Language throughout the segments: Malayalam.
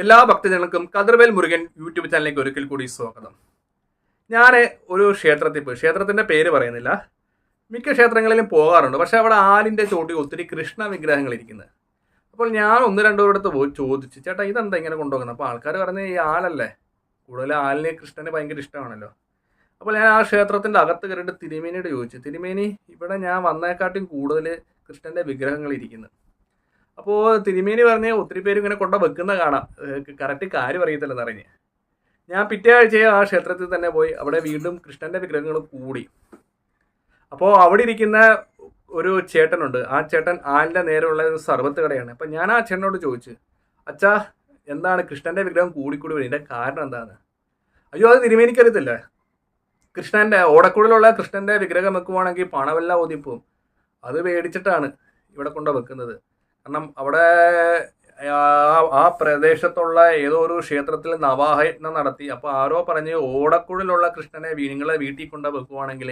എല്ലാ ഭക്തജനങ്ങൾക്കും കതിർവേൽ മുരുകൻ യൂട്യൂബ് ചാനലിലേക്ക് ഒരിക്കൽ കൂടി സ്വാഗതം. ഞാൻ ഒരു ക്ഷേത്രത്തിൽ പോയി, ക്ഷേത്രത്തിൻ്റെ പേര് പറയുന്നില്ല, മിക്ക ക്ഷേത്രങ്ങളിലും പോകാറുണ്ട്. പക്ഷേ അവിടെ ആലിൻ്റെ ചോട്ടിൽ ഒത്തിരി കൃഷ്ണ വിഗ്രഹങ്ങൾ ഇരിക്കുന്നത്. അപ്പോൾ ഞാൻ ഒന്ന് രണ്ടോടത്ത് പോയി ചോദിച്ചു, ചേട്ടാ ഇതെന്താ ഇങ്ങനെ കൊണ്ടുപോകുന്നത്? അപ്പോൾ ആൾക്കാർ പറഞ്ഞ് ഈ ആലല്ലേ, കൂടുതൽ ആലിനെ കൃഷ്ണന് ഭയങ്കര ഇഷ്ടമാണല്ലോ. അപ്പോൾ ഞാൻ ആ ക്ഷേത്രത്തിൻ്റെ അകത്ത് കയറിയിട്ട് തിരുമേനിയോട് ചോദിച്ചു, തിരുമേനി ഇവിടെ ഞാൻ വന്നേക്കാട്ടും കൂടുതൽ കൃഷ്ണൻ്റെ വിഗ്രഹങ്ങൾ ഇരിക്കുന്നു. അപ്പോൾ തിരുമേനി പറഞ്ഞ് ഒത്തിരി പേര് ഇങ്ങനെ കൊണ്ട വെക്കുന്ന കാണാം, കറക്റ്റ് കാര്യം അറിയത്തില്ലെന്ന് അറിഞ്ഞ് ഞാൻ പിറ്റേ ആഴ്ചയെ ആ ക്ഷേത്രത്തിൽ തന്നെ പോയി. അവിടെ വീണ്ടും കൃഷ്ണൻ്റെ വിഗ്രഹങ്ങൾ കൂടി. അപ്പോൾ അവിടെ ഇരിക്കുന്ന ഒരു ചേട്ടനുണ്ട്, ആ ചേട്ടൻ ആലിൻ്റെ നേരെയുള്ള ഒരു സർബത്ത് കടയാണ്. അപ്പം ഞാൻ ആ ചേട്ടനോട് ചോദിച്ചു, അച്ഛാ എന്താണ് കൃഷ്ണൻ്റെ വിഗ്രഹം കൂടിക്കൂടി വരും, ഇതിൻ്റെ കാരണം എന്താണ്? അയ്യോ അത് തിരുമേനിക്കറിയത്തില്ല, കൃഷ്ണൻ്റെ ഓടക്കുള്ളിലുള്ള കൃഷ്ണൻ്റെ വിഗ്രഹം വെക്കുവാണെങ്കിൽ പണമെല്ലാം ഒതിപ്പോവും, അത് മേടിച്ചിട്ടാണ് ഇവിടെ കൊണ്ടു വെക്കുന്നത്. കാരണം അവിടെ ആ പ്രദേശത്തുള്ള ഏതോ ഒരു ക്ഷേത്രത്തിൽ നവാഹയജ്ഞം നടത്തി. അപ്പോൾ ആരോ പറഞ്ഞ് ഓടക്കുഴലുള്ള കൃഷ്ണനെ നിങ്ങളെ വീട്ടിൽ കൊണ്ട് വെക്കുവാണെങ്കിൽ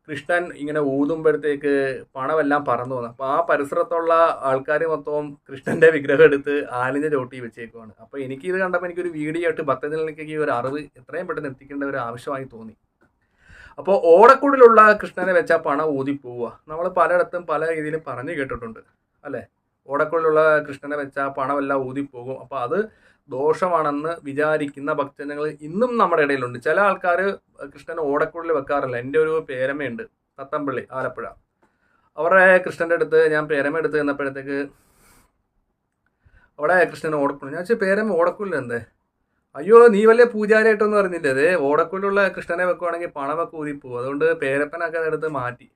കൃഷ്ണൻ ഇങ്ങനെ ഊതുമ്പോഴത്തേക്ക് പണമെല്ലാം പറന്നു പോകുന്നു. അപ്പോൾ ആ പരിസരത്തുള്ള ആൾക്കാർ മൊത്തവും കൃഷ്ണൻ്റെ വിഗ്രഹം എടുത്ത് ആലിൻ്റെ ചോട്ടി വെച്ചേക്കുവാണ്. അപ്പോൾ എനിക്കിത് കണ്ടപ്പോൾ എനിക്കൊരു വീഡിയോ ആയിട്ട് ഭക്തജനങ്ങളിലേക്ക് ഒരു അറിവ് എത്രയും പെട്ടെന്ന് എത്തിക്കേണ്ട ഒരു ആവശ്യമായി തോന്നി. അപ്പോൾ ഓടക്കുഴലുള്ള കൃഷ്ണനെ വെച്ചാൽ പണം ഊതിപ്പോവുക, നമ്മൾ പലയിടത്തും പല രീതിയിലും പറഞ്ഞു കേട്ടിട്ടുണ്ട് അല്ലേ. ഓടക്കുഴലുള്ള കൃഷ്ണനെ വെച്ചാൽ പണമെല്ലാം ഊതിപ്പോകും. അപ്പോൾ അത് ദോഷമാണെന്ന് വിചാരിക്കുന്ന ഭക്തജനങ്ങൾ ഇന്നും നമ്മുടെ ഇടയിലുണ്ട്. ചില ആൾക്കാർ കൃഷ്ണനെ ഓടക്കുഴലിൽ വെക്കാറില്ല. എൻ്റെ ഒരു പേരമ്മയുണ്ട്, തത്തമ്പള്ളി, ആലപ്പുഴ. അവരുടെ കൃഷ്ണൻ്റെ അടുത്ത് ഞാൻ പേരമ്മ എടുത്ത് ചെന്നപ്പോഴത്തേക്ക് അവിടെ കൃഷ്ണൻ ഓടക്കുഴൽ, ഞാൻ വെച്ചാൽ പേരമ്മ ഓടക്കുഴലിൽ എന്തേ? അയ്യോ നീ വലിയ പൂജാരിയായിട്ടൊന്നും അറിഞ്ഞില്ല, അത് ഓടക്കുഴലുള്ള കൃഷ്ണനെ വെക്കുവാണെങ്കിൽ പണമൊക്കെ ഊതിപ്പോകും, അതുകൊണ്ട് പേരപ്പനൊക്കെ അതെടുത്ത് മാറ്റി.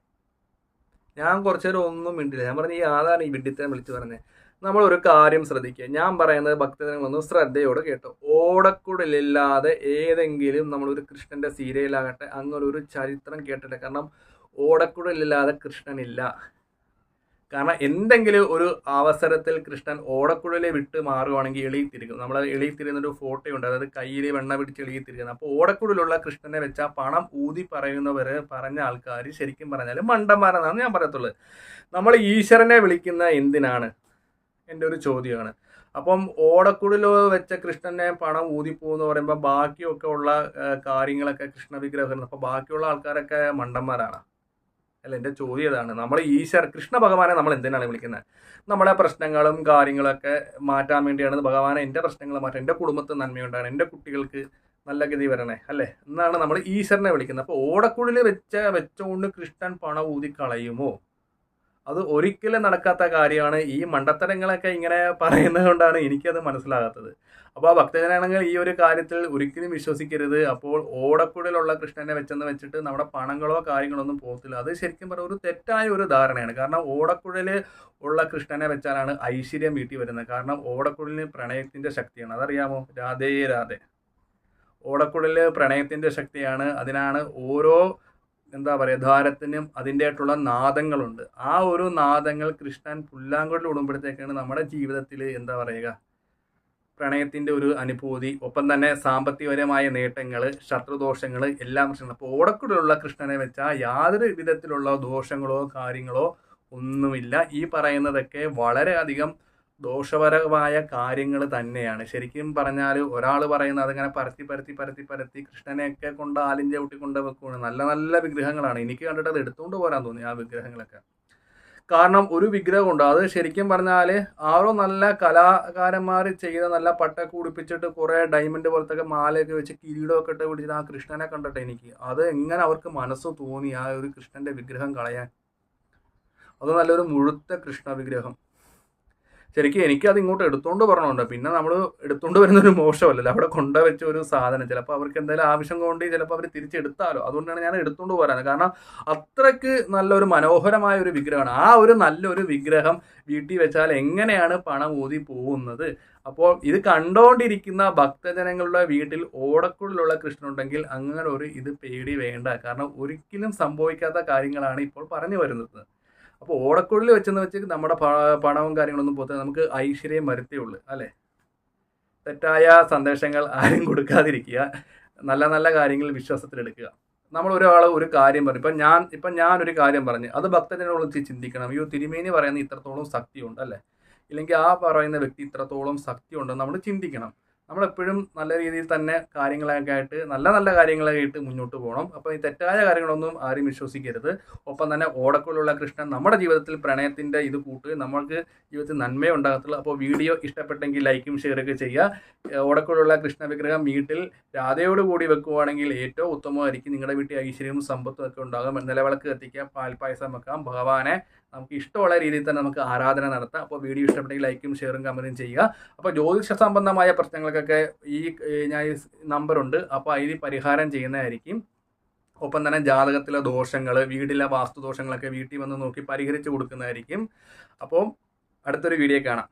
ഞാൻ കുറച്ചു നേരം ഒന്നും മിണ്ടില്ല. ഞാൻ പറഞ്ഞു ഈ ആധാരം ഈ വിഡിത്തനെ വിളിച്ച് പറഞ്ഞത്. നമ്മളൊരു കാര്യം ശ്രദ്ധിക്കുക, ഞാൻ പറയുന്നത് ഭക്തജനങ്ങളൊന്നും ശ്രദ്ധയോടെ കേട്ടോ. ഓടക്കുഴലില്ലാതെ ഏതെങ്കിലും നമ്മളൊരു കൃഷ്ണൻ്റെ സീരിയലാകട്ടെ അങ്ങനെ ഒരു ചരിത്രം കേട്ടിട്ട്, കാരണം ഓടക്കുഴലില്ലാതെ കൃഷ്ണനില്ല. കാരണം എന്തെങ്കിലും ഒരു അവസരത്തിൽ കൃഷ്ണൻ ഓടക്കുഴലെ വിട്ട് മാറുവാണെങ്കിൽ എളിയിത്തിരിക്കും. നമ്മൾ എളിയിത്തിരിയുന്നൊരു ഫോട്ടോയുണ്ട്, അതായത് കയ്യിൽ വെണ്ണ പിടിച്ച് എളിയിത്തിരിക്കുന്നത്. അപ്പോൾ ഓടക്കുഴലുള്ള കൃഷ്ണനെ വെച്ചാൽ പണം ഊതി പറയുന്നവർ പറഞ്ഞ ആൾക്കാർ ശരിക്കും പറഞ്ഞാൽ മണ്ടന്മാരെന്നാണ് ഞാൻ പറയത്തുള്ളൂ. നമ്മൾ ഈശ്വരനെ വിളിക്കുന്ന എന്തിനാണ്, എൻ്റെ ഒരു ചോദ്യമാണ്. അപ്പം ഓടക്കുഴൽ വെച്ച കൃഷ്ണനെ പണം ഊതിപ്പോന്ന് പറയുമ്പോൾ ബാക്കിയൊക്കെ ഉള്ള കാര്യങ്ങളൊക്കെ കൃഷ്ണ വിഗ്രഹം, അപ്പോൾ ബാക്കിയുള്ള ആൾക്കാരൊക്കെ മണ്ടന്മാരാണ് അല്ല. എൻ്റെ ചോദ്യം ഇതാണ്, നമ്മൾ കൃഷ്ണ ഭഗവാനെ നമ്മൾ എന്തിനാണ് വിളിക്കുന്നത്? നമ്മളെ പ്രശ്നങ്ങളും കാര്യങ്ങളൊക്കെ മാറ്റാൻ വേണ്ടിയാണ് ഭഗവാനെ, എൻ്റെ പ്രശ്നങ്ങൾ മാറ്റാൻ, എൻ്റെ കുടുംബത്തിൽ നന്മയുണ്ടാണ്, എൻ്റെ കുട്ടികൾക്ക് നല്ല ഗതി വരണേ അല്ലേ എന്നാണ് നമ്മൾ ഈശ്വരനെ വിളിക്കുന്നത്. അപ്പോൾ ഓടക്കുഴൽ വെച്ചുകൊണ്ട് കൃഷ്ണൻ പണം ഊതിക്കളയുമോ? അത് ഒരിക്കലും നടക്കാത്ത കാര്യമാണ്. ഈ മണ്ടത്തരങ്ങളൊക്കെ ഇങ്ങനെ പറയുന്നത് കൊണ്ടാണ് എനിക്കത് മനസ്സിലാകാത്തത്. അപ്പോൾ ആ ഭക്തജനങ്ങൾ ഈ ഒരു കാര്യത്തിൽ ഒരിക്കലും വിശ്വസിക്കരുത്. അപ്പോൾ ഓടക്കുഴലുള്ള കൃഷ്ണനെ വെച്ചിട്ട് നമ്മുടെ പണങ്ങളോ കാര്യങ്ങളോ ഒന്നും പോകത്തില്ല. അത് ശരിക്കും പറഞ്ഞാൽ ഒരു തെറ്റായ ഒരു ധാരണയാണ്. കാരണം ഓടക്കുഴൽ ഉള്ള കൃഷ്ണനെ വെച്ചാലാണ് ഐശ്വര്യം വീട്ടിൽ വരുന്നത്. കാരണം ഓടക്കുഴലിന് പ്രണയത്തിൻ്റെ ശക്തിയാണ്, അതറിയാമോ? രാധേ രാധേ. ഓടക്കുഴൽ പ്രണയത്തിൻ്റെ ശക്തിയാണ്. അതിനാണ് ഓരോ ധാരത്തിനും അതിൻ്റെതായിട്ടുള്ള നാദങ്ങളുണ്ട്. ആ ഒരു നാദങ്ങൾ കൃഷ്ണൻ പുല്ലാങ്കുഴൽ ഇടുമ്പോഴത്തേക്കാണ് നമ്മുടെ ജീവിതത്തിൽ പ്രണയത്തിൻ്റെ ഒരു അനുഭൂതി, ഒപ്പം തന്നെ സാമ്പത്തികപരമായ നേട്ടങ്ങൾ, ശത്രുദോഷങ്ങൾ എല്ലാം പ്രശ്നങ്ങൾ. അപ്പോൾ ഓടക്കുഴലുള്ള കൃഷ്ണനെ വെച്ചാൽ യാതൊരു വിധത്തിലുള്ള ദോഷങ്ങളോ കാര്യങ്ങളോ ഒന്നുമില്ല. ഈ പറയുന്നതൊക്കെ വളരെയധികം ദോഷപരമായ കാര്യങ്ങൾ തന്നെയാണ്. ശരിക്കും പറഞ്ഞാൽ ഒരാൾ പറയുന്നത് അതിങ്ങനെ പരത്തി കൃഷ്ണനെയൊക്കെ കൊണ്ട് ആലിൻ്റെ ചവിട്ടി കൊണ്ട് വെക്കുകയാണ്. നല്ല നല്ല വിഗ്രഹങ്ങളാണ്, എനിക്ക് കണ്ടിട്ട് അത് എടുത്തുകൊണ്ട് പോരാൻ തോന്നി ആ വിഗ്രഹങ്ങളൊക്കെ. കാരണം ഒരു വിഗ്രഹമുണ്ട്, അത് ശരിക്കും പറഞ്ഞാൽ ആരോ നല്ല കലാകാരന്മാർ ചെയ്ത നല്ല പട്ടൊക്കെ ഉടുപ്പിച്ചിട്ട് കുറേ ഡയമണ്ട് പോലത്തെ മാലയൊക്കെ വെച്ച് കിരീടമൊക്കെ ഇട്ട് പിടിച്ചിട്ട് ആ കൃഷ്ണനെ കണ്ടിട്ട് എനിക്ക് അത് എങ്ങനെ അവർക്ക് മനസ്സ് തോന്നി ആ ഒരു കൃഷ്ണൻ്റെ വിഗ്രഹം കളയാൻ? അത് നല്ലൊരു മുഴുത്ത കൃഷ്ണ വിഗ്രഹം. ശരിക്കും എനിക്കത് ഇങ്ങോട്ട് എടുത്തുകൊണ്ട് വരണമുണ്ട്. പിന്നെ നമ്മൾ എടുത്തുകൊണ്ട് വരുന്നൊരു മോശമല്ലല്ലോ, അവിടെ കൊണ്ടുവച്ച ഒരു സാധനം ചിലപ്പോൾ അവർക്ക് എന്തെങ്കിലും ആവശ്യം കൊണ്ട് ചിലപ്പോൾ അവർ തിരിച്ചെടുത്താലോ. അതുകൊണ്ടാണ് ഞാൻ എടുത്തുകൊണ്ട് പോരാൻ. കാരണം അത്രയ്ക്ക് നല്ലൊരു മനോഹരമായ ഒരു വിഗ്രഹമാണ്. ആ ഒരു നല്ലൊരു വിഗ്രഹം വീട്ടിൽ വെച്ചാൽ എങ്ങനെയാണ് പണം ഊതി പോകുന്നത്? അപ്പോൾ ഇത് കണ്ടുകൊണ്ടിരിക്കുന്ന ഭക്തജനങ്ങളുടെ വീട്ടിൽ ഓടക്കുഴലുള്ള കൃഷ്ണനുണ്ടെങ്കിൽ അങ്ങനെ ഒരു ഇത് പേടി വേണ്ട. കാരണം ഒരിക്കലും സംഭവിക്കാത്ത കാര്യങ്ങളാണ് ഇപ്പോൾ പറഞ്ഞു വരുന്നത്. അപ്പോൾ ഓടക്കുഴൽ വെച്ച് നമ്മുടെ പണവും കാര്യങ്ങളൊന്നും പോകാതെ നമുക്ക് ഐശ്വര്യം വരുത്തേയുള്ളൂ അല്ലേ. തെറ്റായ സന്ദേശങ്ങൾ ആരും കൊടുക്കാതിരിക്കുക, നല്ല നല്ല കാര്യങ്ങൾ വിശ്വാസത്തിലെടുക്കുക. നമ്മൾ ഒരാൾ ഒരു കാര്യം പറയും, ഇപ്പം ഞാനൊരു കാര്യം പറഞ്ഞ് അത് ഭക്തജനങ്ങൾ ചിന്തിക്കണം, അയ്യോ തിരുമേനി പറയുന്നത് ഇത്രത്തോളം ശക്തിയുണ്ട് അല്ലേ. ഇല്ലെങ്കിൽ ആ പറയുന്ന വ്യക്തി ഇത്രത്തോളം ശക്തി ഉണ്ടെന്ന് നമ്മൾ ചിന്തിക്കണം. നമ്മളെപ്പോഴും നല്ല രീതിയിൽ തന്നെ കാര്യങ്ങളൊക്കെ ആയിട്ട് നല്ല കാര്യങ്ങളൊക്കെ ആയിട്ട് മുന്നോട്ട് പോകണം. അപ്പോൾ ഈ തെറ്റായ കാര്യങ്ങളൊന്നും ആരും വിശ്വസിക്കരുത്. ഒപ്പം തന്നെ ഓടക്കുള്ളിലുള്ള കൃഷ്ണൻ നമ്മുടെ ജീവിതത്തിൽ പ്രണയത്തിൻ്റെ ഇത് കൂട്ട് നമ്മൾക്ക് ജീവിതത്തിൽ നന്മയെ ഉണ്ടാകത്തുള്ളൂ. അപ്പോൾ വീഡിയോ ഇഷ്ടപ്പെട്ടെങ്കിൽ ലൈക്കും ഷെയറൊക്കെ ചെയ്യുക. ഓടക്കുള്ളിലുള്ള കൃഷ്ണ വിഗ്രഹം വീട്ടിൽ രാധയോട് കൂടി വെക്കുവാണെങ്കിൽ ഏറ്റവും ഉത്തമമായിരിക്കും. നിങ്ങളുടെ വീട്ടിൽ ഐശ്വര്യവും സമ്പത്തും ഒക്കെ ഉണ്ടാകും. നിലവിളക്ക് കത്തിക്കാം, പാൽപ്പായസം വെക്കാം. ഭഗവാനെ നമുക്ക് ഇഷ്ടമുള്ള രീതിയിൽ തന്നെ നമുക്ക് ആരാധന നടത്താം. അപ്പോൾ വീഡിയോ ഇഷ്ടപ്പെട്ടെങ്കിൽ ലൈക്കും ഷെയറും കമൻറ്റും ചെയ്യുക. അപ്പോൾ ജ്യോതിഷ സംബന്ധമായ പ്രശ്നങ്ങൾക്കൊക്കെ ഞാൻ നമ്പറുണ്ട്, അപ്പോൾ അതിൽ പരിഹാരം ചെയ്യുന്നതായിരിക്കും. ഒപ്പം തന്നെ ജാതകത്തിലെ ദോഷങ്ങൾ, വീട്ടിലെ വാസ്തുദോഷങ്ങളൊക്കെ വീട്ടിൽ വന്ന് നോക്കി പരിഹരിച്ച് കൊടുക്കുന്നതായിരിക്കും. അപ്പോൾ അടുത്തൊരു വീഡിയോ കാണാം.